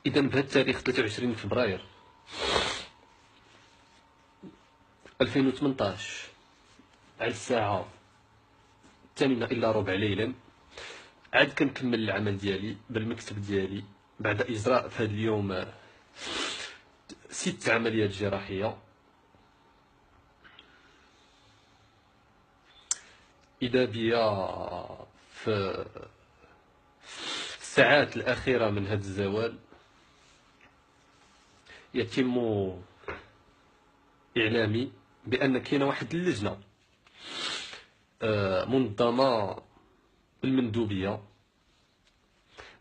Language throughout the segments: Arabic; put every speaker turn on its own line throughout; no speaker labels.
إذا بهذا التاريخ 23 فبراير 2018 على الساعة 8 إلا ربع ليلا عاد كنكمل العمل ديالي بالمكتب ديالي بعد إجراء في هذا اليوم 6 عمليات جراحية. إذا بيا في الساعات الأخيرة من هذا الزوال يتم إعلامي بأن كاينة واحد اللجنة منظمة بالمندوبية،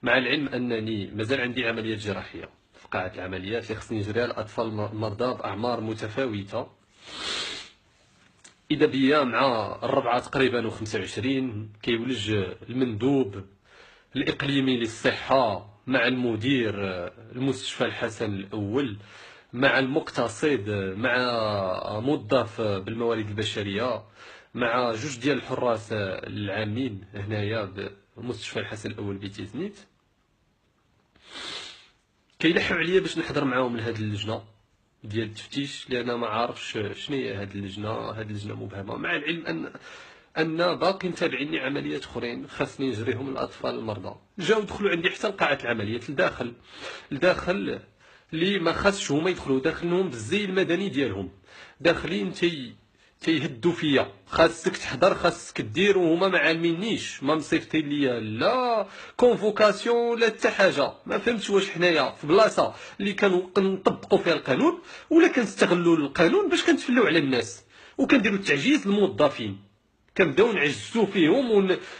مع العلم أنني مازال عندي عمليات جراحية في قاعة العمليات اللي خصني نجريها لأطفال مرضى بأعمار متفاوتة. إذا بيا مع الربعة تقريبا و25 كيولج المندوب الإقليمي للصحة مع المدير المستشفى الحسن الأول مع المقتصد مع موظف بالموارد البشرية مع جوج ديال الحراس العامين هنايا بمستشفى الحسن الأول بتيزنيت، كيلحوا عليا باش نحضر معاهم لهاد اللجنة ديال التفتيش، لأن ما عارفش شنو هي هاد اللجنة. هاد اللجنة مبهمة، مع العلم أن باقي متابعيني عمليات أخرين خاصني نجريهم للأطفال المرضى. جاو دخلوا عندي حتى لقاعة العمليات لداخل اللي ما خاصش هما يدخلوا، داخلهم بالزي المدني ديالهم، داخلين تيهدوا فيا، خاصك تحضر خاصك دير، وهما ما عالمينيش، ما مصيفطين ليا لا كونفوكاسيون لا حتى حاجه. ما فهمتش واش حنايا في بلاصه اللي كنطبقوا فيها القانون ولا كنستغلوا القانون باش كنتفلوا على الناس وكنديروا التعجيز للموظفين، كنبداو نعجزوا فيهم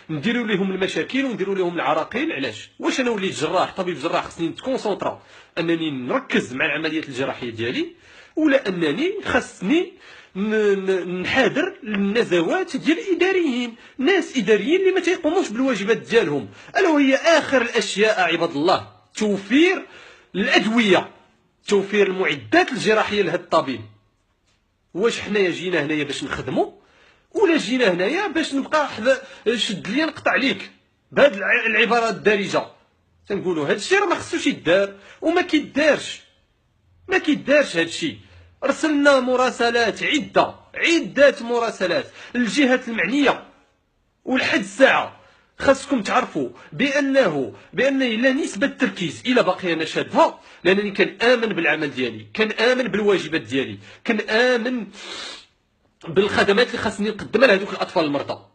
ونديروا لهم المشاكل ونديروا لهم العراقيل. علاش؟ واش انا وليت جراح طبيب جراح خصني نتكونسونطرا انني نركز مع العمليات الجراحيه ديالي، ولا انني خاصني نحاذر النزوات ديال الاداريين، ناس اداريين اللي ما تيقوموش بالواجبات ديالهم، الا وهي اخر الاشياء عباد الله توفير الادويه، توفير المعدات الجراحيه لهذا الطبيب. واش حنايا جينا هنايا باش نخدموا ولا جينا هنايا باش نبقى شد ليا نقطع عليك بهاد العبارات الدارجه؟ تنقولوا هاد الشيء راه ما خصوش يدار وما كيدارش، ما كيدارش هاد الشيء. رسلنا مراسلات عدة مراسلات للجهات المعنيه، ولحد الساعه خاصكم تعرفوا بان لا نسبه التركيز الى باقي انا شادها، لانني كنآمن بالعمل ديالي، كنآمن بالواجبات ديالي، كنآمن بالخدمات اللي خاصني نقدمها لهذوك الاطفال المرضى.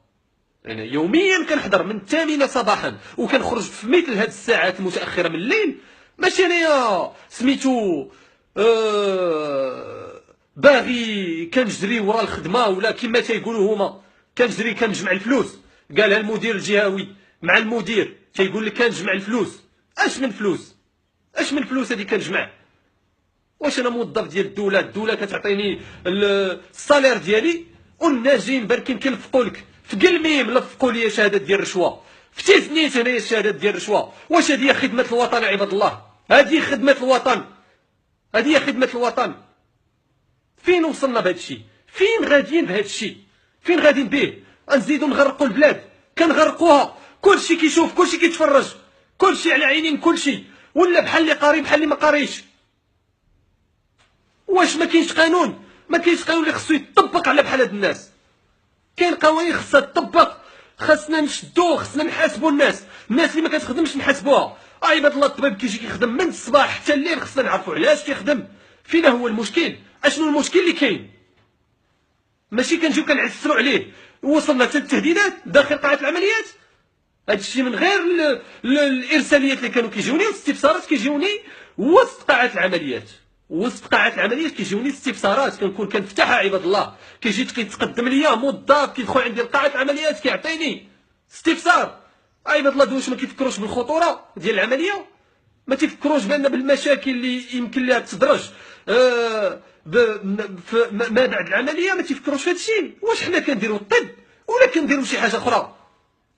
انا يوميا كنحضر من 8 صباحا وكنخرج في مثل هذه الساعات المتاخره من الليل. ماشي انايا سميتو باغي كنجري ورا الخدمه، ولا كما تيقولوا هما كنجري كنجمع الفلوس. قالها المدير الجهوي مع المدير تيقول لك كنجمع الفلوس. اش من فلوس؟ اش من فلوس هذه كنجمع؟ واش انا موظف ديال الدوله كتعطيني الصالير ديالي والناس جايين باركين كيلفقوا لك في قلميم لفقوا لي شهاده ديال الرشوه، فتيتني هنايا الشهاده ديال الرشوه. واش هذه خدمه الوطن يا عباد الله؟ هذه خدمه الوطن، هذه خدمه الوطن. فين وصلنا بهذا الشيء؟ فين غاديين بهذا الشيء؟ فين غاديين به؟ غنزيدوا نغرقوا البلاد، كنغرقوها، كلشي كيشوف كلشي كيتفرج، كلشي على عينين كلشي، ولا بحال اللي قاري بحال اللي ما قاريش. واش ما كاينش قانون؟ ما كاينش قانون اللي خصو يطبق على بحال هاد الناس. كاين قوانين خصها تطبق، خصنا نشدو، خصنا نحاسبوا الناس اللي ما كتخدمش نحاسبوها. عباد الله الطبيب كيجي كيخدم من الصباح حتى الليل، خصنا نعرفوا علاش كيخدم، فين هو المشكل، اشنو المشكل اللي كاين. ماشي كنجيو كنعسروا عليه. وصلنا حتى التهديدات داخل قاعه العمليات. هادشي من غير الارساليات اللي كانوا كيجيوني والاستفسارات كيجيوني وسط قاعه العمليات. وسط قاعه العمليات كيجيوني استفسارات كنكون كنفتحها عباد الله. كيجي كيتقدم ليا موظف كيدخل عندي لقاعه العمليات كيعطيني استفسار. عباد الله واش ما كيفكروش بالخطوره ديال العمليه؟ ما تفكروش بان بالمشاكل اللي يمكن لها تدرج ما بعد العمليه؟ ما تفكروش في هذا الشيء؟ واش حنا كنديروا الطب ولا كنديروا شي حاجه اخرى؟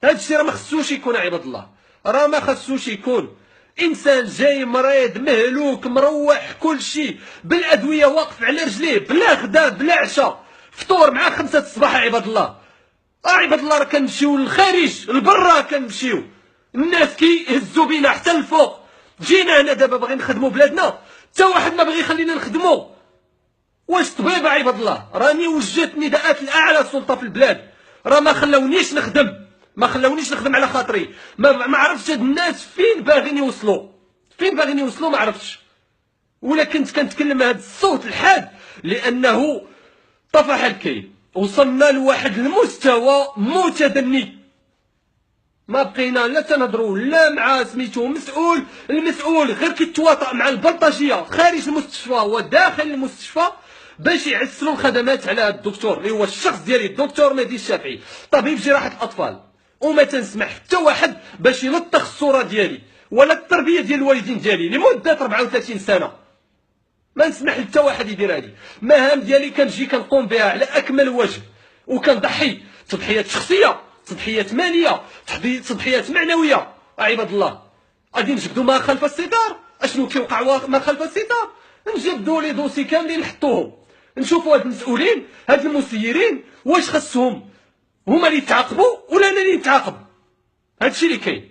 هذا الشيء راه ما خصوش يكون عباد الله، راه ما خصوش يكون. انسان جاي مريض مهلوك مروح كل شيء بالادويه واقف على رجليه بلا غدا بلا عشاء، فطور مع 5 الصباح عباد الله. عباد الله راه كنمشيو للخارج لبرا، كنمشيو الناس كيهزوا بينا حتى الفوق جينا هنا دابا باغي نخدموا بلادنا، حتى واحد ما بغي يخلينا نخدموا. واش طبيبه عباد الله؟ راني وجهت نداءات لاعلى سلطه في البلاد، راه ما خلاونيش نخدم، ما خلاونيش نخدم على خاطري. ما عرفتش هاد الناس فين باغيين يوصلوا، فين باغيين يوصلوا ما عرفتش. ولا كنت كنتكلم هاد الصوت الحاد لانه طفح الكيل، وصلنا لواحد المستوى متدني. ما بقينا لا تنهضروا لا مع سميتو مسؤول، المسؤول غير كيتواطأ مع البلطجيه خارج المستشفى وداخل المستشفى باش يعسروا الخدمات على الدكتور اللي هو الشخص ديالي الدكتور مهدي الشافعي طبيب جراحه الاطفال. وما تنسمح حتى واحد باش يلطخ الصوره ديالي ولا التربيه ديال الوالدين ديالي لمده 34 سنه. ما نسمح حتى واحد يدير هذه. المهام ديالي كنجي كنقوم بها على اكمل وجه، وكنضحي تضحيات شخصيه، تضحيات ماليه، تضحيات معنويه. عباد الله غادي نجبدوا ما خلف الستار. اشنو كيوقع ما خلف الستار؟ نجبدوا لي دوسي كاملين نحطوهم، نشوفوا هاد المسؤولين هاد المسيرين واش خصهم هما اللي يتعاقبوا ولا انا اللي نتعاقب. هادشي اللي كاين.